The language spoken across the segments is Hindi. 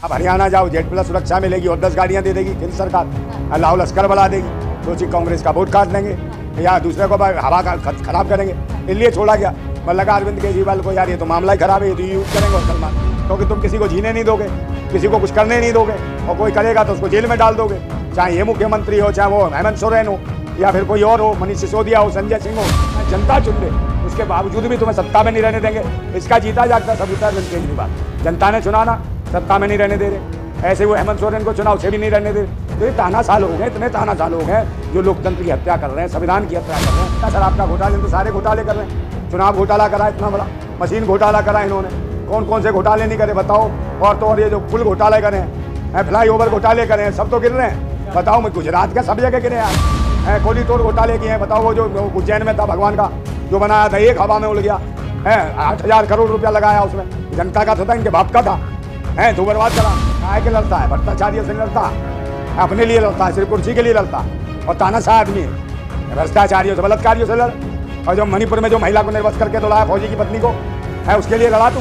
अब हरियाणा जाओ, Z+ सुरक्षा मिलेगी और 10 गाड़ियां दे देगी केंद्र सरकार, लाहौल लश्कर बढ़ा देगी, सोची कांग्रेस का वोट काट देंगे या दूसरे को हवा का खराब करेंगे, इसलिए छोड़ा गया। पर लगा अरविंद केजरीवाल को यार ये तो मामला ही खराब है, ये तो यूज करेंगे और सलमान, क्योंकि तुम किसी को जीने नहीं दोगे, किसी को कुछ करने नहीं दोगे, और कोई करेगा तो उसको जेल में डाल दोगे, चाहे ये मुख्यमंत्री हो, चाहे वो हेमंत सोरेन हो, या फिर कोई और हो, मनीष सिसोदिया हो, संजय सिंह हो, जनता चुन ले, उसके बावजूद भी तुम्हें सत्ता में नहीं रहने देंगे। इसका जीता जागता सबूत है अरविंद केजरीवाल, जनता ने चुना ना, सत्ता में नहीं रहने दे रहे। ऐसे वो हेमंत सोरेन को चुना, उसे भी नहीं रहने दे। तो ये तानाशाह लोग हैं, इतने तानाशाह लोग हैं जो लोकतंत्र की हत्या कर रहे हैं, संविधान की हत्या कर रहे हैं। सर आपका घोटाले तो सारे घोटाले कर रहे हैं, चुनाव घोटाला करा इतना बड़ा, मशीन घोटाला करा इन्होंने, कौन कौन से घोटाले नहीं करे बताओ। और तो और ये जो पुल घोटाले करे हैं, फ्लाईओवर घोटाले करे हैं, सब तो गिर रहे हैं। बताओ मैं गुजरात का सब जगह गिरे यार, कोली तोड़ घोटाले किए हैं। बताओ वो जो उज्जैन में था भगवान का जो बनाया था, एक हवा में उड़ गया है, 8,000 करोड़ रुपया लगाया उसमें, जनता का था, इनके बाप का था, है तो बर्बाद करा। काय के लड़ता है, भ्रष्टाचारियों से लड़ता, अपने लिए लड़ता है, सिर्फ कुर्सी के लिए लड़ता, और तानाशाह आदमी है, भ्रष्टाचारियों से, बलात्कारियों से लड़। और जो मणिपुर में जो महिला को निर्वस्त्र करके दौड़ाया फौजी की पत्नी को, है उसके लिए लड़ा तू।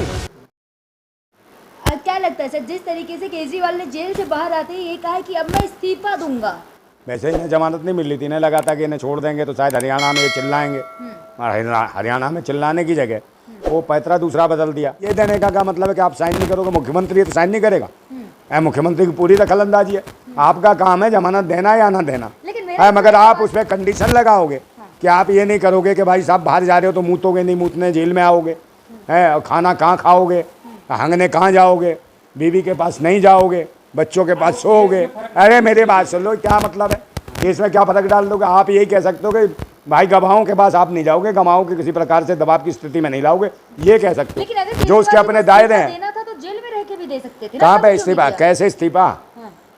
क्या लगता है सर, जिस तरीके से केजरीवाल ने जेल से बाहर आते ही ये कहा है कि अब मैं इस्तीफा दूंगा, वैसे इन्हें जमानत नहीं मिल रही थी, इन्हें लगा था कि इन्हें छोड़ देंगे तो शायद हरियाणा में ये चिल्लाएंगे, और हरियाणा में चिल्लाने की जगह वो पैतरा दूसरा बदल दिया। ये देने का क्या मतलब है कि आप साइन नहीं करोगे, मुख्यमंत्री तो साइन नहीं करेगा, मुख्यमंत्री की पूरी दखलंदाजी है। आपका काम है जमानत देना या ना देना, मगर आप उस पर कंडीशन लगाओगे कि आप ये नहीं करोगे कि भाई साहब बाहर जा रहे हो तो मूतोगे नहीं, मूतने जेल में आओगे, है, और खाना कहाँ खाओगे, हंगने कहाँ जाओगे, बीवी के पास नहीं जाओगे, बच्चों के पास सोओगे। अरे मेरे बात सुन लो, क्या मतलब है, इसमें क्या फर्क डाल दोगे। आप यही कह सकते हो कि भाई गवाहों के पास आप नहीं जाओगे, गवाहों के किसी प्रकार से दबाव की स्थिति में नहीं लाओगे, ये कह सकते हो। जो उसके अपने दायरे हैं, देना था तो जेल में रह के भी दे सकते थे। कहाँ पे इस्तीफा, कैसे इस्तीफा,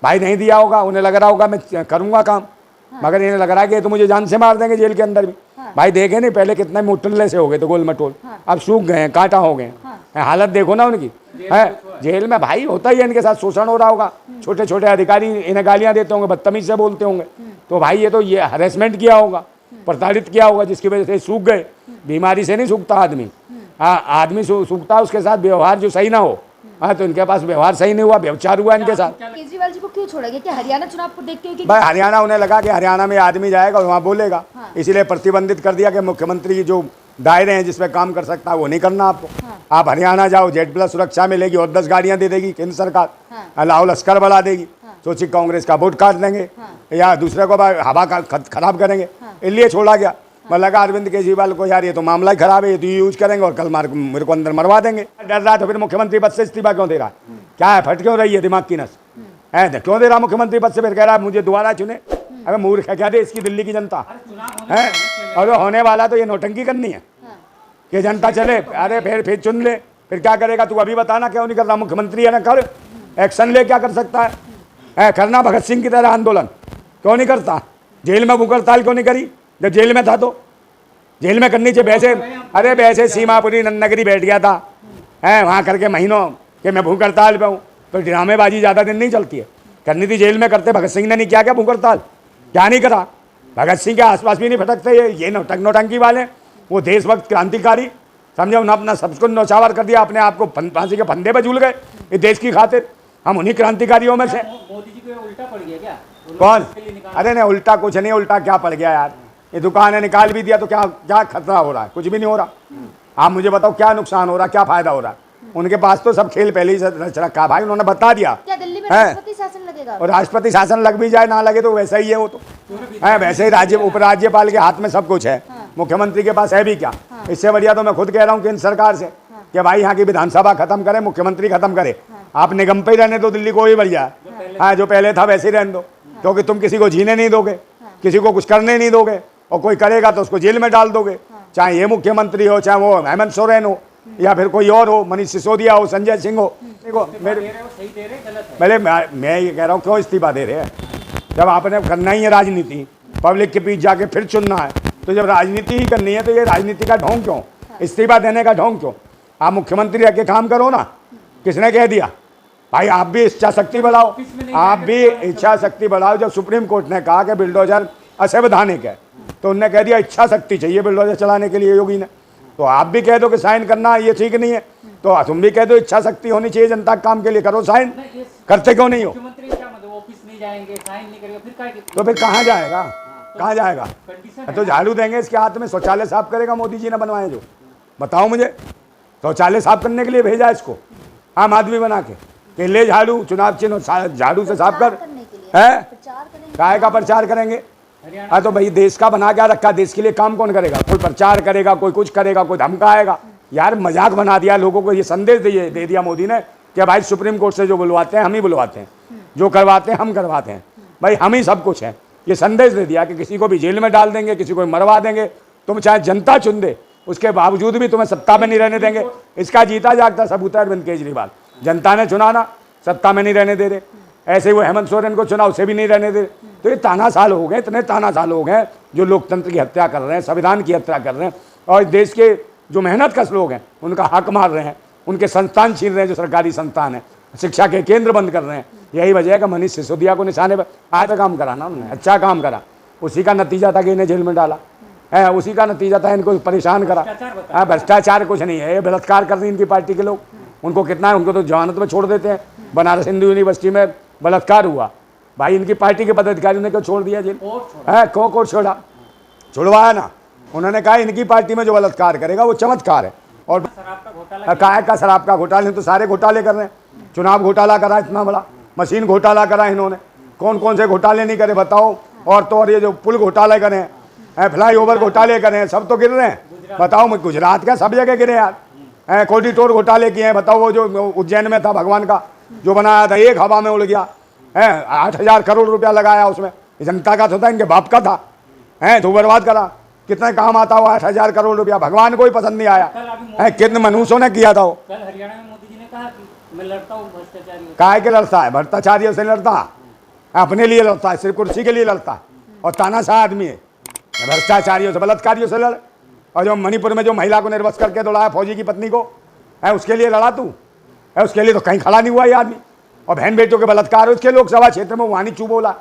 भाई नहीं दिया होगा, उन्हें लग रहा होगा मैं करूँगा काम, मगर इन्हें लग रहा है कि तो मुझे जान से मार देंगे जेल के अंदर भी। भाई देखे नहीं पहले कितने मुटल्ले से हो गए तो गोल मटोल, अब सूख गए हैं, कांटा हो गए हैं, हालत देखो ना उनकी, है जेल में। भाई होता ही है, इनके साथ शोषण हो रहा होगा, छोटे छोटे अधिकारी इन्हें गालियां देते होंगे, बदतमीज से बोलते होंगे, तो भाई ये तो ये हरेसमेंट किया होगा, प्रताड़ित किया होगा, जिसकी वजह से सूख गए। बीमारी से नहीं सूखता आदमी, आदमी सूखता है उसके साथ व्यवहार जो सही ना हो। हाँ तो इनके पास व्यवहार सही नहीं हुआ, व्यवचार हुआ इनके साथ। केजरीवाल जी को क्यों छोड़ा गया, क्या हरियाणा चुनाव को देखते हो कि भाई हरियाणा, उन्हें लगा कि हरियाणा में आदमी जाएगा और वहाँ बोलेगा, इसीलिए प्रतिबंधित कर दिया कि मुख्यमंत्री जो दायरे हैं जिसमें काम कर सकता है वो नहीं करना आपको। आप हरियाणा जाओ, Z+ सुरक्षा मिलेगी और 10 गाड़ियां दे देगी केंद्र सरकार, लाहौल लश्कर बढ़ा देगी, सोची कांग्रेस का वोट काट देंगे या दूसरे को हवा का खराब करेंगे, इसलिए छोड़ा गया। मैं लगा अरविंद केजरीवाल को यार ये तो मामला ही खराब है, ये तो यूज करेंगे और कल मेरे को अंदर मरवा देंगे। डर रहा तो फिर मुख्यमंत्री पद से इस्तीफा क्यों दे रहा है, क्या है, फट क्यों रही है दिमाग की नस, है क्यों दे रहा मुख्यमंत्री पद से, फिर कह रहा है मुझे दोबारा चुने। अरे मूर्ख है क्या दे इसकी दिल्ली की जनता है, और होने वाला तो ये नौटंकी करनी है कि जनता चले, अरे फिर चुन ले, फिर क्या करेगा तू अभी बताना, क्यों नहीं कर रहा, मुख्यमंत्री है ना, कर एक्शन ले, क्या कर सकता है, करना भगत सिंह की तरह आंदोलन, क्यों नहीं करता, जेल में भूख हड़ताल क्यों नहीं करी जब जेल में था, तो जेल में करनी चाहिए। वैसे अरे वैसे सीमापुरी नन्नगरी बैठ गया था, है वहाँ करके महीनों कि मैं भूख हड़ताल पे हूँ, तो ड्रामेबाजी ज़्यादा दिन नहीं चलती है, करनी थी जेल में करते। भगत सिंह ने नहीं किया क्या भूख हड़ताल, क्या नहीं करा, भगत सिंह के आसपास भी नहीं भटकते ये नौटंकी वाले, वो देशभक्त क्रांतिकारी समझे, उन्होंने अपना सब कुछ नौछावर कर दिया, अपने आप को फांसी के फंदे पर झूल गए इस देश की खातिर। हम उन्हीं क्रांतिकारियों में से। मोदी जी को उल्टा पड़ गया क्या, कौन, अरे नहीं उल्टा कुछ नहीं, उल्टा क्या पड़ गया यार, ये दुकान है निकाल भी दिया तो क्या क्या खतरा हो रहा है, कुछ भी नहीं हो रहा। आप मुझे बताओ क्या नुकसान हो रहा, क्या फायदा हो रहा है, उनके पास तो सब खेल पहले ही से रच रखा भाई, उन्होंने बता दिया। क्या दिल्ली में राष्ट्रपति शासन लगेगा, और राष्ट्रपति शासन लग भी जाए ना लगे तो वैसा ही है, वो तो है वैसे ही, राज्य उपराज्यपाल के हाथ में सब कुछ है, मुख्यमंत्री के पास है भी क्या। इससे बढ़िया तो मैं खुद कह रहा हूँ केंद्र सरकार से कि भाई यहाँ की विधानसभा खत्म करे, मुख्यमंत्री खत्म करे, आप निगम पे ही रहने दो, दिल्ली को ही बढ़िया है, जो पहले था वैसे ही रहने दो, क्योंकि तुम किसी को जीने नहीं दोगे, किसी को कुछ करने नहीं दोगे, और कोई करेगा तो उसको जेल में डाल दोगे, चाहे ये मुख्यमंत्री हो, चाहे वो हेमंत सोरेन हो, या फिर कोई और हो, मनीष सिसोदिया हो, संजय सिंह हो। देखो मेरे मैं ये कह रहा हूँ क्यों इस्तीफा दे रहे हैं, जब आपने करना ही है राजनीति, पब्लिक के बीच जाके फिर चुनना है, तो जब राजनीति ही करनी है तो ये राजनीति का ढोंग क्यों, इस्तीफा देने का ढोंग क्यों। आप मुख्यमंत्री रह के काम करो ना, किसने कह दिया भाई, आप भी इच्छा शक्ति बढ़ाओ, आप भी इच्छा शक्ति बढ़ाओ। जब सुप्रीम कोर्ट ने कहा कि बिल्डोजर असंवैधानिक है, तो उनने कह दिया इच्छा शक्ति चाहिए बिल्डोजर चलाने के लिए योगी ने, तो आप भी कह दो कि साइन करना ये ठीक नहीं है, तो तुम भी कह दो इच्छा शक्ति होनी चाहिए जनता के काम के लिए, करो साइन। करते क्यों नहीं हो? मुख्यमंत्री क्या मतलब ऑफिस नहीं जाएंगे, साइन नहीं करेंगे, फिर क्या तो फिर कहाँ जाएगा? कहाँ जाएगा? कंडीशन तो झाड़ू देंगे इसके हाथ में, शौचालय साफ करेगा मोदी जी ने बनवाए जो? बताओ मुझे, शौचालय साफ करने के लिए भेजा इसको आम आदमी बना के ले झाड़ू, चुनाव चिन्ह झाड़ू से साफ कर करने के लिए है? प्रचार करेंगे। काय का प्रचार करेंगे? हरियाणा हाँ तो भाई देश का बना क्या रखा, देश के लिए काम कौन करेगा? कोई प्रचार करेगा, कोई कुछ करेगा, कोई धमकाएगा। यार मजाक बना दिया लोगों को, ये संदेश दे दिया मोदी ने कि भाई सुप्रीम कोर्ट से जो बुलवाते हैं हम ही बुलवाते हैं, जो करवाते हैं हम करवाते हैं, भाई हम ही सब कुछ हैं। ये संदेश दे दिया कि किसी को भी जेल में डाल देंगे, किसी को मरवा देंगे, तुम चाहे जनता चुन दे उसके बावजूद भी तुम्हें सत्ता में नहीं रहने देंगे। इसका जीता जागता सबूत है अरविंद केजरीवाल, जनता ने चुनाना, सत्ता में नहीं रहने दे रहे। ऐसे ही वो हेमंत सोरेन को चुना, उसे भी नहीं रहने दे रहे। तो ये तानाशाह हो गए, इतने तानाशाह लोग हैं जो लोकतंत्र की हत्या कर रहे हैं, संविधान की हत्या कर रहे हैं, और देश के जो मेहनत कश लोग हैं उनका हक मार रहे हैं, उनके संस्थान छीन रहे हैं, जो सरकारी संस्थान है, शिक्षा के केंद्र बंद कर रहे हैं। यही वजह है कि मनीष सिसोदिया को निशाने पर आज काम करा ना उन्होंने, अच्छा काम करा। उसी का नतीजा था कि इन्हें जेल में डाला है, उसी का नतीजा था इनको परेशान करा। हाँ, भ्रष्टाचार कुछ नहीं है, ये बलात्कार कर रही इनकी पार्टी के लोग। उनको कितना है, उनको तो जमानत में छोड़ देते हैं। बनारस हिंदू यूनिवर्सिटी में बलात्कार हुआ, भाई इनकी पार्टी के पदाधिकारियों ने क्यों छोड़ दिया जेल? है क्यों कोर्ट छोड़ा? छुड़वाया ना। उन्होंने कहा इनकी पार्टी में जो बलात्कार करेगा वो चमत्कार है। और काय का शराब का घोटाले, तो सारे घोटाले कर रहे हैं। चुनाव घोटाला करा इतना बड़ा, मशीन घोटाला करा इन्होंने, कौन कौन से घोटाले नहीं करे बताओ। और तो और ये जो पुल घोटाले करे हैं, फ्लाई ओवर घोटाले करे हैं, सब तो गिर रहे हैं। बताओ मुझे, गुजरात का सब जगह गिरे यार। कोडिटोर घोटाले किए हैं, बताओ वो जो उज्जैन में था भगवान का जो बनाया था, एक हवा में उड़ गया है। 8,000 करोड़ रुपया लगाया उसमें, जनता का तो था, इनके बाप का था, है तो बर्बाद करा। कितने काम आता हुआ 8,000 करोड़ रुपया, भगवान को ही पसंद नहीं आया है। कितने मनुष्यों ने किया था वो। कल हरियाणा में मोदी जी ने कहा कि मैं लड़ता हूँ भ्रष्टाचारियों से। काय के लड़ता है? भ्रष्टाचारियों से लड़ता है, अपने लिए लड़ता है, सिर्फ कुर्सी के लिए लड़ता है। और तानाशाह आदमी है, भ्रष्टाचारियों से, बलात्कारियों से लड़। और जो मणिपुर में जो महिला को निर्वस्त्र करके दौड़ाया फौजी की पत्नी को, है उसके लिए लड़ा तू? है उसके लिए तो कहीं खड़ा नहीं हुआ ये आदमी। और बहन बेटियों के बलात्कार उसके लोकसभा क्षेत्र में वहाँ नहीं चू बोला।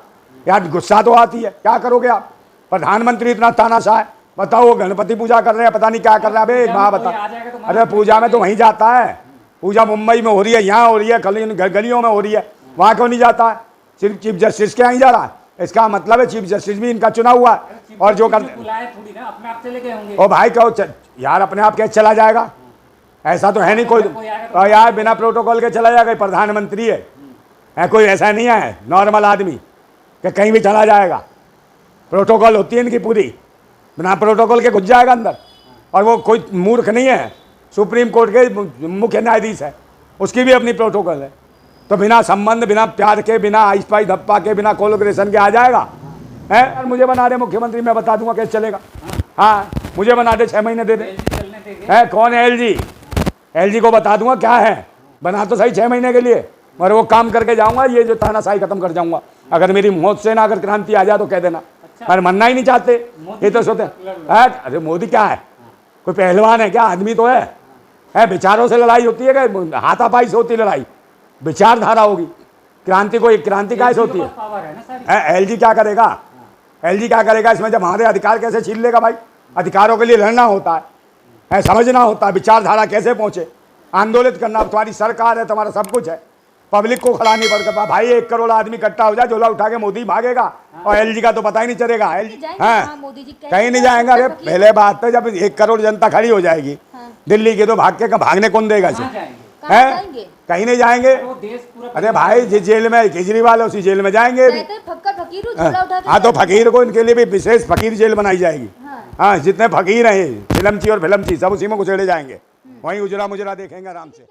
यार गुस्सा तो आती है, क्या करोगे आप? प्रधानमंत्री इतना तानाशाह है, बताओ वो गणपति पूजा कर रहे हैं, पता नहीं क्या कर रहे हैं। अबे एक बात बता, अरे पूजा में तो वहीं जाता है, पूजा मुंबई में हो रही है, यहाँ हो रही है, गलियों में हो रही है, वहाँ क्यों नहीं जाता है? सिर्फ चीफ जस्टिस के यहाँ ही जा रहा है। इसका मतलब है चीफ जस्टिस भी इनका चुना हुआ है। और जो कर ओ भाई कहो यार, अपने आप कैसे चला जाएगा? ऐसा तो है नहीं कोई तो यार बिना प्रोटोकॉल के चला जाएगा। प्रधानमंत्री है कोई ऐसा नहीं है नॉर्मल आदमी कि कहीं भी चला जाएगा। प्रोटोकॉल होती है इनकी पूरी, बिना प्रोटोकॉल के घुस जाएगा अंदर। और वो कोई मूर्ख नहीं है, सुप्रीम कोर्ट के मुख्य न्यायाधीश है, उसकी भी अपनी प्रोटोकॉल है। तो बिना संबंध, बिना प्यार के, बिना आइस पाई धप्पा के, बिना कोलोग्रेशन के आ जाएगा है। और मुझे बना दे मुख्यमंत्री, मैं बता दूंगा कैसे चलेगा। हाँ मुझे बना दे, 6 महीने दे दे। है कौन है एलजी? एलजी को बता दूंगा क्या है, बना तो सही 6 महीने के लिए, और वो काम करके जाऊंगा। ये जो तानाशाही खत्म कर जाऊंगा। अगर मेरी मौत से ना अगर क्रांति आ जाए तो कह देना। पर मरना ही नहीं चाहते ये तो सोते। अरे मोदी क्या है, कोई पहलवान है क्या? आदमी तो है। विचारों से लड़ाई होती है क्या? हाथापाई से होती लड़ाई, विचारधारा होगी। क्रांति को एक क्रांति कैसे होती है? एलजी क्या करेगा? एलजी क्या करेगा इसमें? जब हमारे अधिकार कैसे छीन लेगा भाई? अधिकारों के लिए लड़ना होता है, समझना होता है, विचारधारा कैसे पहुंचे, आंदोलित करना। तुम्हारी सरकार है, तुम्हारा सब कुछ है, पब्लिक को खड़ा नहीं पड़ता भाई। 1 करोड़ आदमी इकट्ठा हो जाए, झोला उठा के मोदी भागेगा। और एलजी का तो पता ही नहीं चलेगा। एलजी कहीं नहीं जाएगा। अरे पहले बात है, जब 1 करोड़ जनता खड़ी हो जाएगी दिल्ली की, तो भागने कौन देगा इसे? है कहीं नहीं जाएंगे। अरे भाई जिस जेल में केजरीवाल है उसी जेल में जाएंगे। हाँ तो फकीर को, इनके लिए भी विशेष फकीर जेल बनाई जाएगी। हाँ जितने फकीर हैं फिल्मची और फिल्मची सब उसी में घुसेड़े जाएंगे, वहीं उजरा मुजरा देखेंगे आराम से।